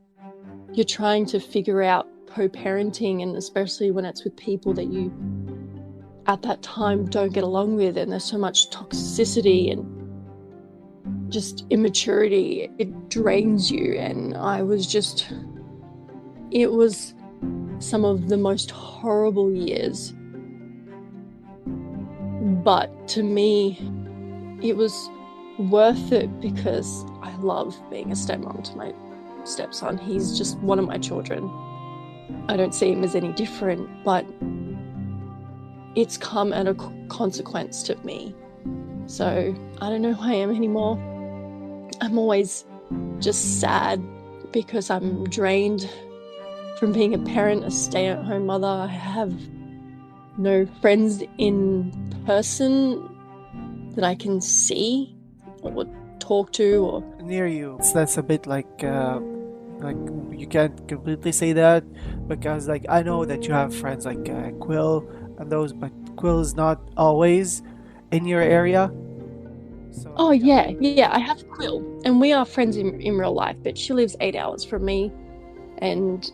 you're trying to figure out co-parenting, and especially when it's with people that you at that time don't get along with, and there's so much toxicity and just immaturity, it drains you. And it was some of the most horrible years, but to me it was worth it because I love being a stepmom to my stepson. He's just one of my children. I don't see him as any different, but it's come at a consequence to me. So I don't know who I am anymore. I'm always just sad because I'm drained from being a parent, a stay-at-home mother. I have no friends in person that I can see or talk to or near you. So that's a bit like you can't completely say that because like I know that you have friends like Quill and those, but Quill is not always in your area. So, oh yeah, I have Quill and we are friends in real life, but she lives 8 hours from me and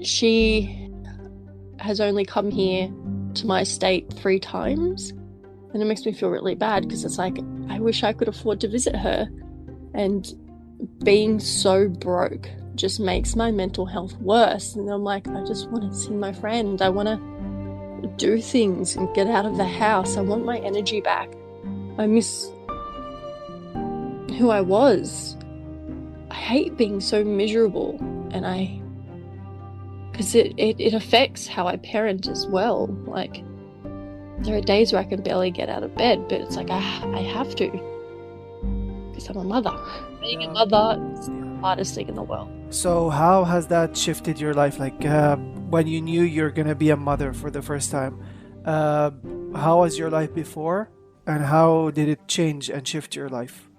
she has only come here to my state 3 times, and it makes me feel really bad because it's like I wish I could afford to visit her, and being so broke just makes my mental health worse. And I'm like, I just want to see my friend. I want to do things and get out of the house. I want my energy back. I miss who I was. I hate being so miserable, and because it affects how I parent as well. Like, there are days where I can barely get out of bed, but it's like I have to because I'm a mother. Being a mother is the hardest thing in the world. So how has that shifted your life? Like when you knew you're gonna be a mother for the first time, how was your life before, and how did it change and shift your life?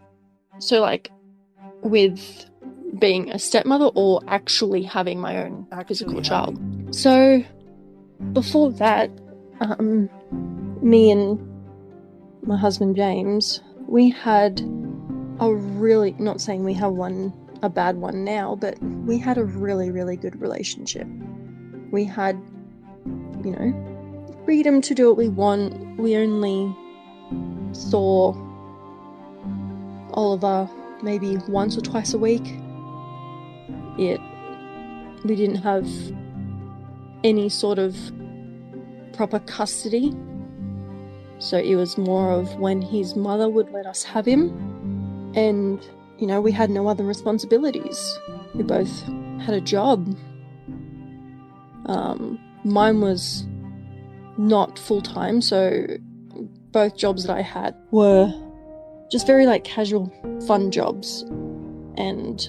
So like with being a stepmother or actually having my own physical child. So before that, me and my husband James, we had a really, not saying we have a bad one now, but we had a really, really good relationship. We had, freedom to do what we want. We only saw Oliver maybe once or twice a week. We didn't have any sort of proper custody. So it was more of when his mother would let us have him. And, you know, we had no other responsibilities. We both had a job. Mine was not full-time, so both jobs that I had were just very like casual, fun jobs. And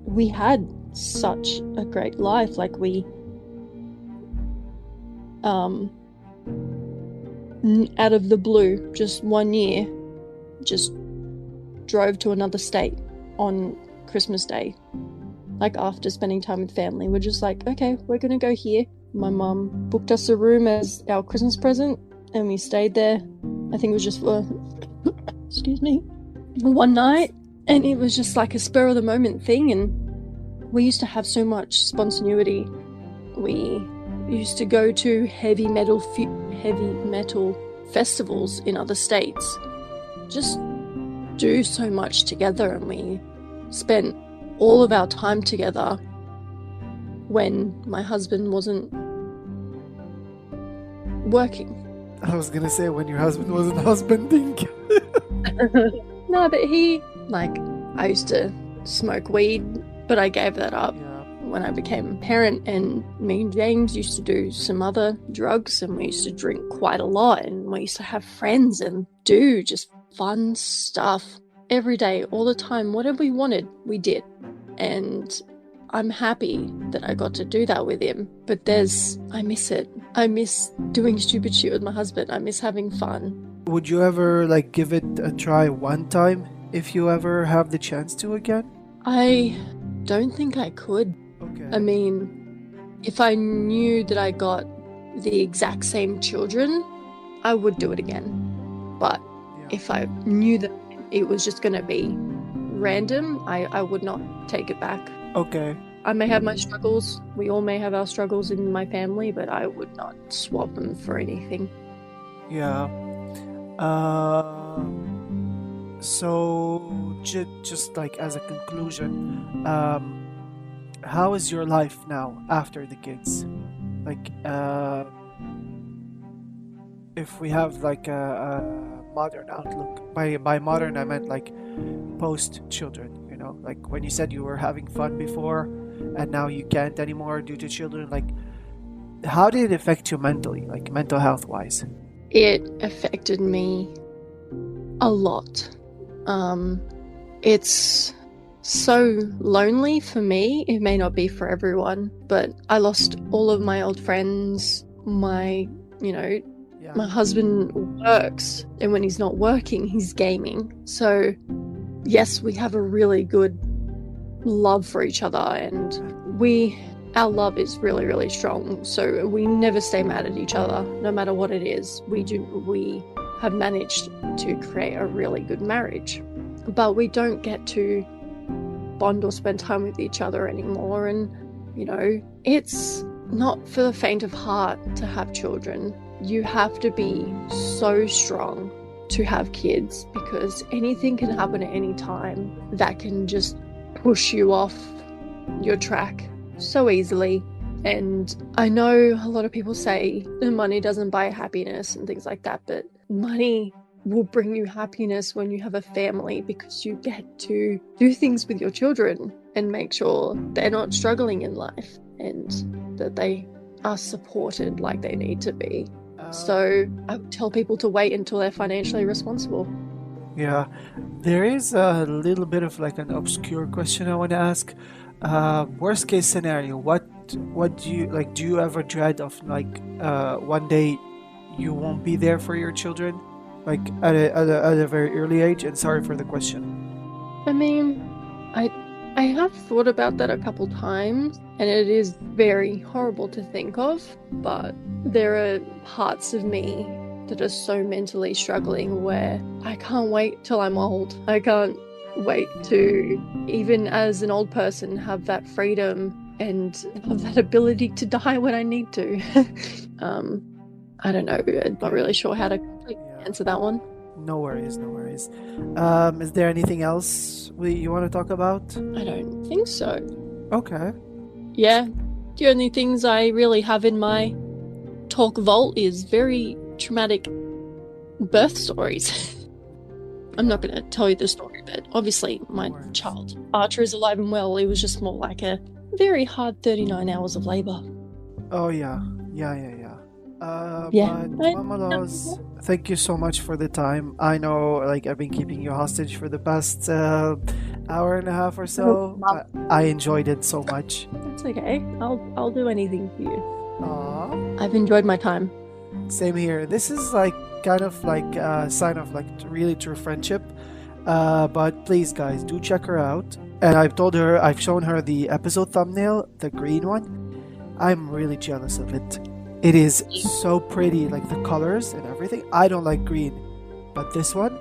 we had such a great life. Like we out of the blue, just one year, just drove to another state on Christmas Day. Like after spending time with family, we're just like, okay, we're gonna go here. My mum booked us a room as our Christmas present, and we stayed there. I think it was just for excuse me, one night, and it was just like a spur of the moment thing. And we used to have so much spontaneity. We used to go to heavy metal festivals in other states, just do so much together, and we spent all of our time together when my husband wasn't working. I was gonna say when your husband wasn't husbanding. No, but I used to smoke weed, but I gave that up when I became a parent, and me and James used to do some other drugs, and we used to drink quite a lot, and we used to have friends and do just fun stuff every day, all the time. Whatever we wanted, we did. And I'm happy that I got to do that with him, but I miss it. I miss doing stupid shit with my husband. I miss having fun. Would you ever give it a try one time if you ever have the chance to again? I don't think I could. Okay. I mean, if I knew that I got the exact same children, I would do it again. But if I knew that it was just going to be random, I would not take it back. Okay. I may have my struggles. We all may have our struggles in my family, but I would not swap them for anything. Yeah. So, just as a conclusion, how is your life now after the kids? If we have a modern outlook. By modern, I meant post-children, when you said you were having fun before and now you can't anymore due to children, how did it affect you mentally, mental health-wise? It affected me a lot. It's so lonely for me. It may not be for everyone, but I lost all of my old friends. My husband works, and when he's not working, he's gaming. So yes, we have a really good love for each other, and our love is really, really strong. So we never stay mad at each other, no matter what it is. We have managed to create a really good marriage, but we don't get to bond or spend time with each other anymore. And it's not for the faint of heart to have children. You have to be so strong to have kids, because anything can happen at any time that can just push you off your track so easily. And I know a lot of people say money doesn't buy happiness and things like that, but money will bring you happiness when you have a family, because you get to do things with your children and make sure they're not struggling in life and that they are supported like they need to be. So I would tell people to wait until they're financially responsible. Yeah, there is a little bit of an obscure question I want to ask. Worst case scenario, what do you do you ever dread of one day you won't be there for your children, at a very early age? And sorry for the question. I mean, I have thought about that a couple times, and it is very horrible to think of, but there are parts of me that are so mentally struggling where I can't wait till I'm old. I can't wait to, even as an old person, have that freedom and have that ability to die when I need to. I don't know. I'm not really sure how to Yeah. answer that one. No worries, no worries. Is there anything else you want to talk about? I don't think so. Okay. Yeah, the only things I really have in my talk vault is very traumatic birth stories. I'm not going to tell you the story, but obviously my child, Archer, is alive and well. It was just more like a very hard 39 hours of labor. Oh, yeah. Yeah. Yeah. But Mammaloz, thank you so much for the time. I know, like, I've been keeping you hostage for the past hour and a half or so. I enjoyed it so much. That's okay. I'll do anything for you. Aww. I've enjoyed my time. Same here. This is like kind of like a sign of like really true friendship. But please, guys, do check her out. And I've shown her the episode thumbnail, the green one. I'm really jealous of it. It is so pretty, like the colors and everything. I don't like green, but this one,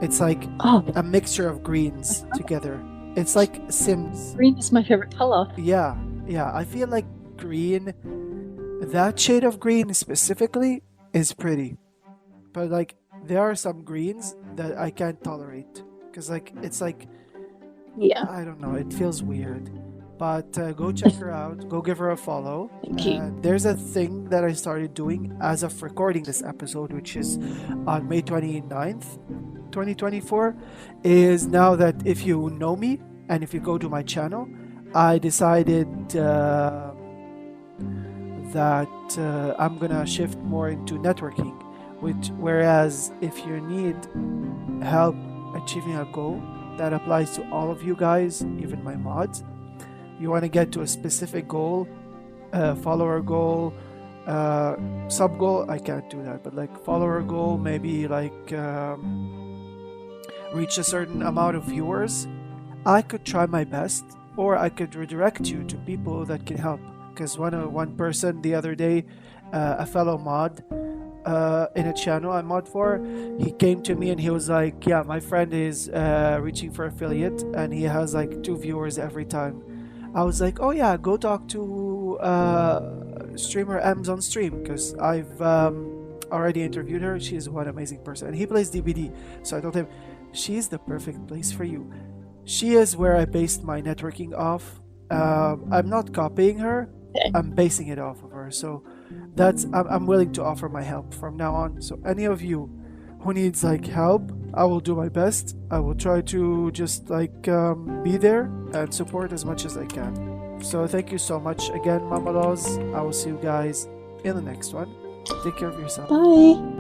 it's like a mixture of greens together. It's like Sims. Green is my favorite color. Yeah. I feel like green, that shade of green specifically is pretty. But like there are some greens that I can't tolerate because like it's like, yeah, I don't know, it feels weird. But go check her out. Go give her a follow. Thank you. There's a thing that I started doing as of recording this episode, which is on May 29th, 2024, is now that if you know me and if you go to my channel, I decided that I'm gonna shift more into networking. Whereas if you need help achieving a goal, that applies to all of you guys, even my mods. You want to get to a specific goal, follower goal, sub goal. I can't do that, but like follower goal, maybe like reach a certain amount of viewers. I could try my best, or I could redirect you to people that can help. Because one person the other day, a fellow mod in a channel I mod for, he came to me and he was like, yeah, my friend is reaching for affiliate and he has like 2 viewers every time. I was like, oh yeah, go talk to streamer M's on stream because I've already interviewed her. She's one amazing person and he plays DBD. So I told him, she's the perfect place for you. She is where I based my networking off. I'm not copying her, I'm basing it off of her. So I'm willing to offer my help from now on. So any of you who needs like help, I will do my best. I will try to just like be there and support as much as I can. So thank you so much again, Mammaloz. I will see you guys in the next one. Take care of yourself. Bye.